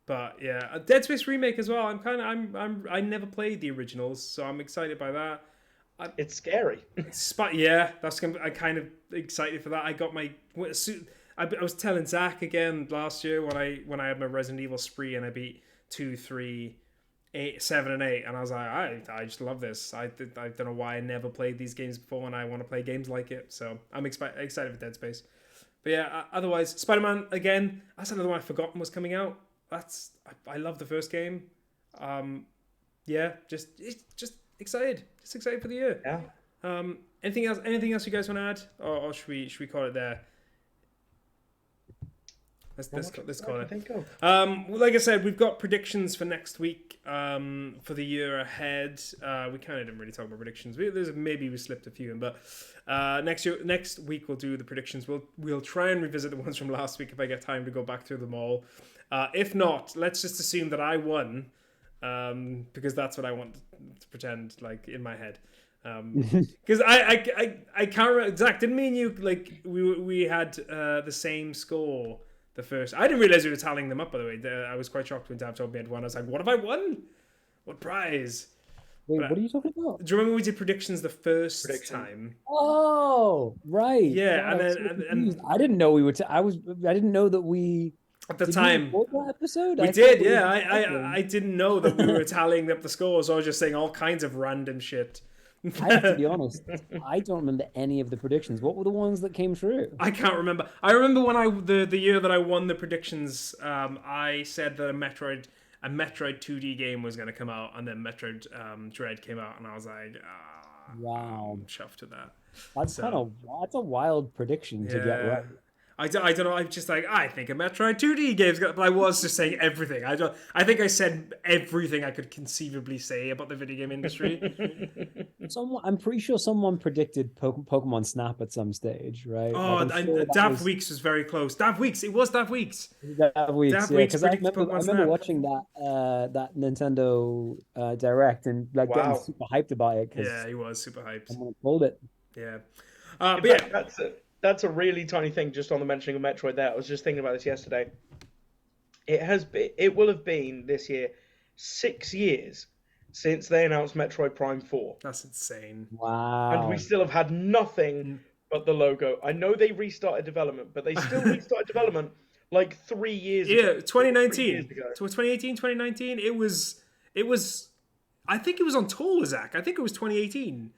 But yeah, a Dead Space remake as well. I never played the originals, so I'm excited by that.
It's scary.
Yeah, I'm kind of excited for that. I got my suit. I was telling Zach again last year when I had my Resident Evil spree and I beat 2, 3, 8, 7, and 8, and I was like, I just love this. I don't know why I never played these games before, and I want to play games like it. So I'm excited for Dead Space. But yeah, otherwise, Spider-Man again. That's another one I've forgotten was coming out. I love the first game. Yeah, just excited. Just excited for the year.
Yeah.
Anything else you guys want to add, or should we call it there? Let's call it. Like I said, we've got predictions for next week. For the year ahead, we kind of didn't really talk about predictions. Maybe we slipped a few in, but next week we'll do the predictions. We'll try and revisit the ones from last week if I get time to go back through them all. If not, let's just assume that I won, because that's what I want to pretend like in my head. Because I can't remember. Zach, didn't me and you like we had the same score? The first, I didn't realize we were tallying them up. By the way, I was quite shocked when Dab told me I had won. I was like, "What have I won? What prize?"
Wait, what are you talking about?
Do you remember we did predictions the first time?
Oh, right.
Yeah,
God,
and
I didn't know we were. I didn't know that we.
At the time,
that episode?
We did. Yeah, I didn't know that we were tallying up the scores. I was just saying all kinds of random shit.
I have to be honest, I don't remember any of the predictions. What were the ones that came true?
I can't remember. I remember when the year that I won the predictions, I said that a Metroid 2D game was going to come out, and then Metroid Dread came out, and I was like,
wow,
I'm chuffed at that.
That's a wild prediction to get right.
I don't know. I'm just like, I think a Metroid 2D game's got, but I was just saying everything. I think I said everything I could conceivably say about the video game industry.
I'm pretty sure someone predicted Pokemon Snap at some stage, right?
Oh,
Daft
Weeks was very close. Daft Weeks, it was Daft Weeks.
Daft Weeks, because I remember
Snap.
watching that Nintendo Direct and like getting super hyped about it.
Yeah, he was super hyped.
Someone told it.
Yeah,
but yeah, that's a really tiny thing. Just on the mentioning of Metroid, there, I was just thinking about this yesterday. It will have been this year 6 years since they announced Metroid Prime 4.
That's insane.
Wow.
And we still have had nothing but the logo. I know they restarted development, but they still restarted development like 3 years ago.
Yeah, 2019. 2018, 2019. It was. I think it was on tour with Zach. I think it was 2018.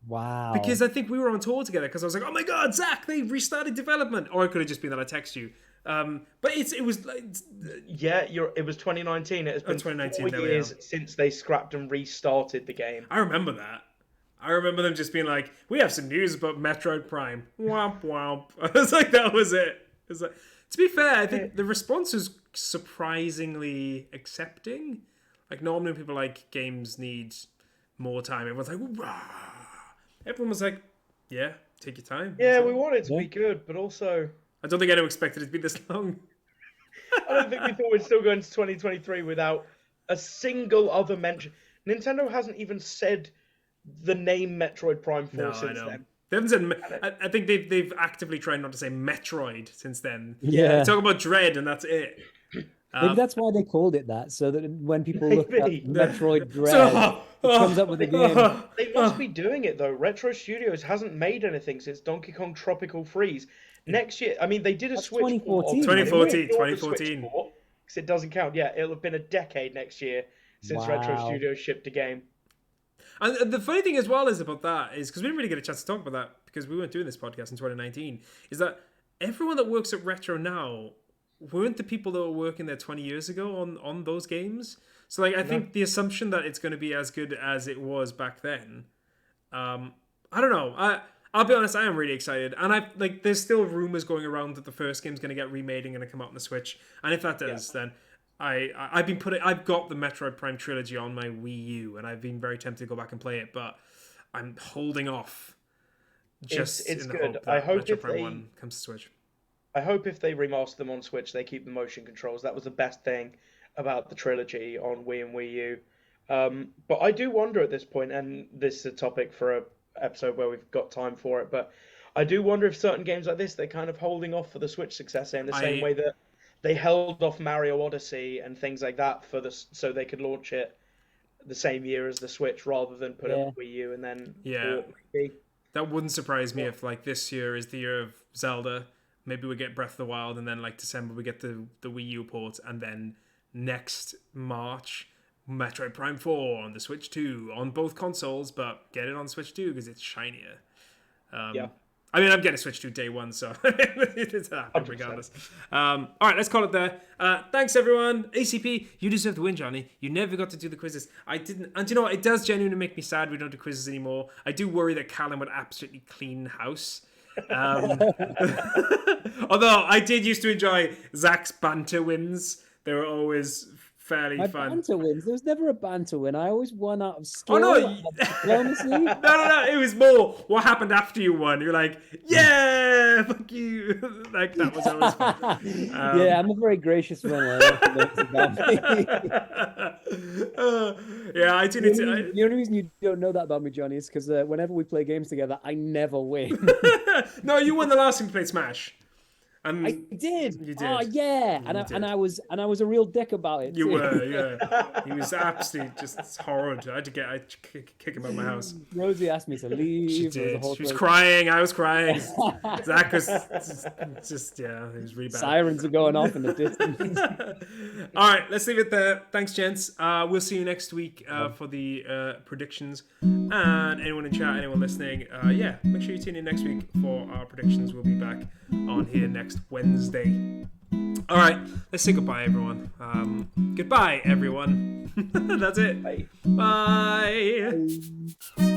Wow.
Because I think we were on tour together because I was like, oh my God, Zach, they restarted development. Or it could have just been that I text you. But it was like...
Yeah, it was 2019. It has been 4 years since they scrapped and restarted the game.
I remember that. I remember them just being like, we have some news about Metroid Prime. Womp womp. I was like, that was it. It was like, to be fair, I think the response was surprisingly accepting. Like normally people like games need more time. Everyone's like, wah. Everyone was like, yeah, take your time.
Yeah, we want it to be good, but also...
I don't think anyone expected it to be this long.
I don't think we thought we'd still go into 2023 without a single other mention. Nintendo hasn't even said the name Metroid Prime 4 since then.
They haven't said... I think they've actively tried not to say Metroid since then.
Yeah.
They talk about Dread and that's it.
Maybe that's why they called it that, so that when people look at Metroid Dread, it comes up with a game.
They must be doing it, though. Retro Studios hasn't made anything since Donkey Kong Tropical Freeze. Next year, I mean, they did a Switch
2014.
2014.
Because it doesn't count. Yeah, it'll have been a decade next year since Retro Studios shipped a game.
And the funny thing as well is about that is, because we didn't really get a chance to talk about that because we weren't doing this podcast in 2019, is that everyone that works at Retro now weren't the people that were working there 20 years ago on those games. So like I think the assumption that it's going to be as good as it was back then, I don't know. I'll be honest, I am really excited. And there's still rumors going around that the first game's going to get remade and going to come out on the Switch. And if that does, then I've got the Metroid Prime trilogy on my Wii U, and I've been very tempted to go back and play it, but I'm holding off. Just
it's
in the
good.
hope
I
that
hope
Metroid
if
Prime
they
1 comes to Switch.
I hope if they remaster them on Switch, they keep the motion controls. That was the best thing about the trilogy on Wii and Wii U. But I do wonder at this point, and this is a topic for a episode where we've got time for it, but I do wonder if certain games like this, they're kind of holding off for the Switch successor in the same way that they held off Mario Odyssey and things like that so they could launch it the same year as the Switch rather than put it on Wii U and then maybe.
That wouldn't surprise me if like this year is the year of Zelda. Maybe we get Breath of the Wild, and then like December we get the Wii U port, and then next March Metroid Prime 4 on the Switch 2 on both consoles, but get it on Switch 2 because it's shinier. I mean, I'm getting Switch 2 day one, so it's happening regardless. All right, let's call it there. Thanks, everyone. ACP, you deserve the win, Johnny. You never got to do the quizzes. I didn't. And you know what? It does genuinely make me sad we don't do quizzes anymore. I do worry that Callum would absolutely clean house. Although I did used to enjoy Zach's banter wins. They were always fairly fun.
Banter wins. There was never a banter win. I always won out of skill.
Oh no!
Diplomacy.
No! It was more what happened after you won. You're like, yeah, fuck you. Like that was always fun.
Yeah, I'm a very gracious winner.
Yeah, I do need to.
The only reason you don't know that about me, Johnny, is because whenever we play games together, I never win.
No, you won the last time we played Smash.
I did.
You did.
Oh yeah, and I was a real dick about it.
You
too.
were, yeah. He was absolutely just horrid. I had to kick him out of my house.
Rosie asked me to leave.
She did. She was crying. I was crying. Zach was just it was really bad.
Sirens are going off in the distance.
All right, let's leave it there. Thanks, gents. We'll see you next week for the predictions. And anyone in chat, anyone listening, make sure you tune in next week for our predictions. We'll be back on here next Wednesday. All right, let's say goodbye, everyone. Goodbye, everyone. That's it.
Bye.
Bye.